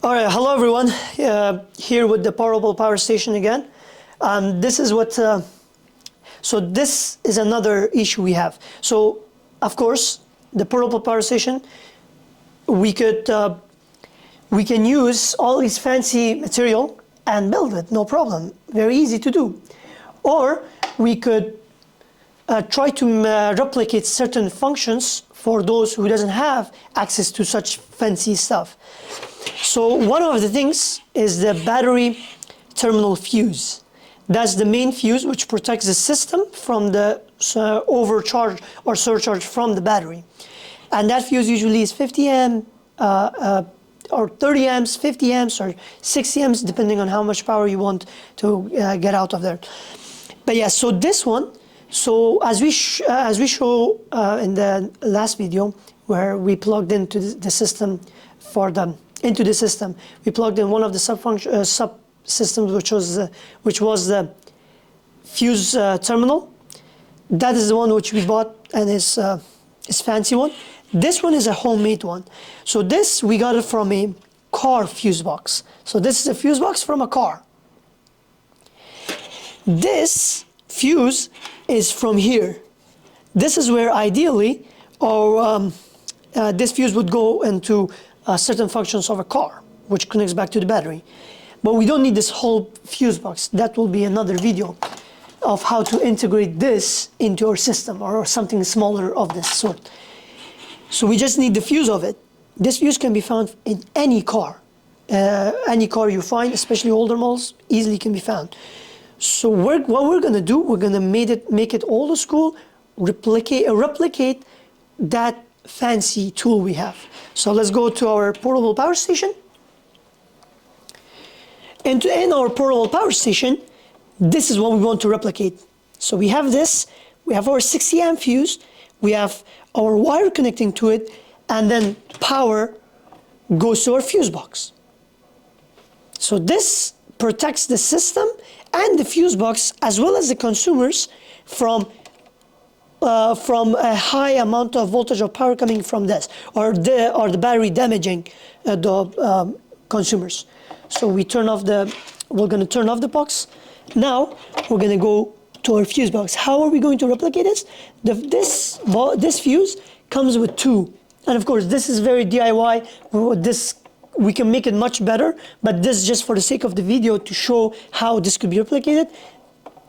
All right, hello everyone. Here with the portable power station again. This is what. So this is another issue we have. So of course, the portable power station, we can use all this fancy material and build it, no problem. Very easy to do. Or we could try to replicate certain functions for those who doesn't have access to such fancy stuff. So one of the things is the battery terminal fuse. That's the main fuse which protects the system from the overcharge or surcharge from the battery. And that fuse usually is 50 amp or 30 amps, 50 amps or 60 amps, depending on how much power you want to get out of there. But yeah, so this one, so as we show in the last video where we plugged into the system into the system, we plugged in one of the subsystems, which was the fuse terminal. That is the one which we bought, and is fancy one. This one is a homemade one. So this we got it from a car fuse box. So this is a fuse box from a car. This fuse is from here. This is where ideally, or this fuse would go into certain functions of a car, which connects back to the battery. But we don't need this whole fuse box. That will be another video of how to integrate this into our system or something smaller of this sort. So we just need the fuse of it. This fuse can be found in any car. Any car you find, especially older models, easily can be found. So what we're gonna do, we're gonna make it old school, replicate that fancy tool we have. So let's go to our portable power station. And in our portable power station, this is what we want to replicate. So we have this, we have our 60 amp fuse, we have our wire connecting to it, and then power goes to our fuse box. So this protects the system and the fuse box as well as the consumers from a high amount of voltage or power coming from this, or the battery damaging the consumers. So we're going to turn off the box. Now we're going to go to our fuse box. How are we going to replicate this? This fuse comes with two, and of course this is very DIY. This we can make it much better, but this is just for the sake of the video to show how this could be replicated.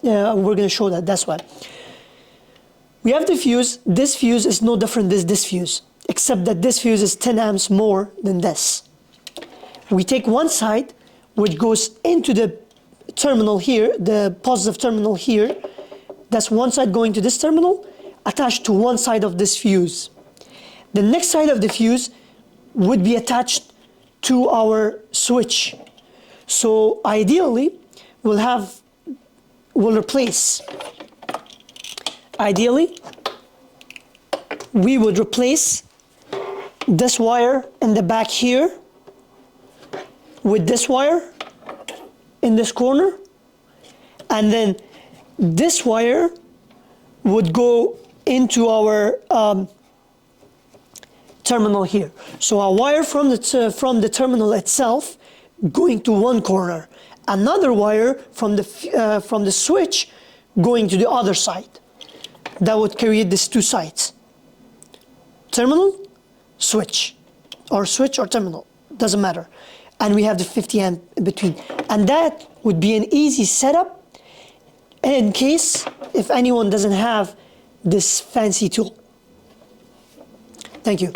We're going to show that. That's why. We have the fuse. This fuse is no different than this fuse, except that this fuse is 10 amps more than this. We take one side, which goes into the terminal here, the positive terminal here. That's one side going to this terminal, attached to one side of this fuse. The next side of the fuse would be attached to our switch. So ideally, we would replace this wire in the back here with this wire in this corner, and then this wire would go into our terminal here. So a wire from the terminal itself going to one corner, another wire from the switch going to the other side. That would create these two sides: terminal, switch, or terminal, doesn't matter. And we have the 50 amp in between. And that would be an easy setup in case if anyone doesn't have this fancy tool. Thank you.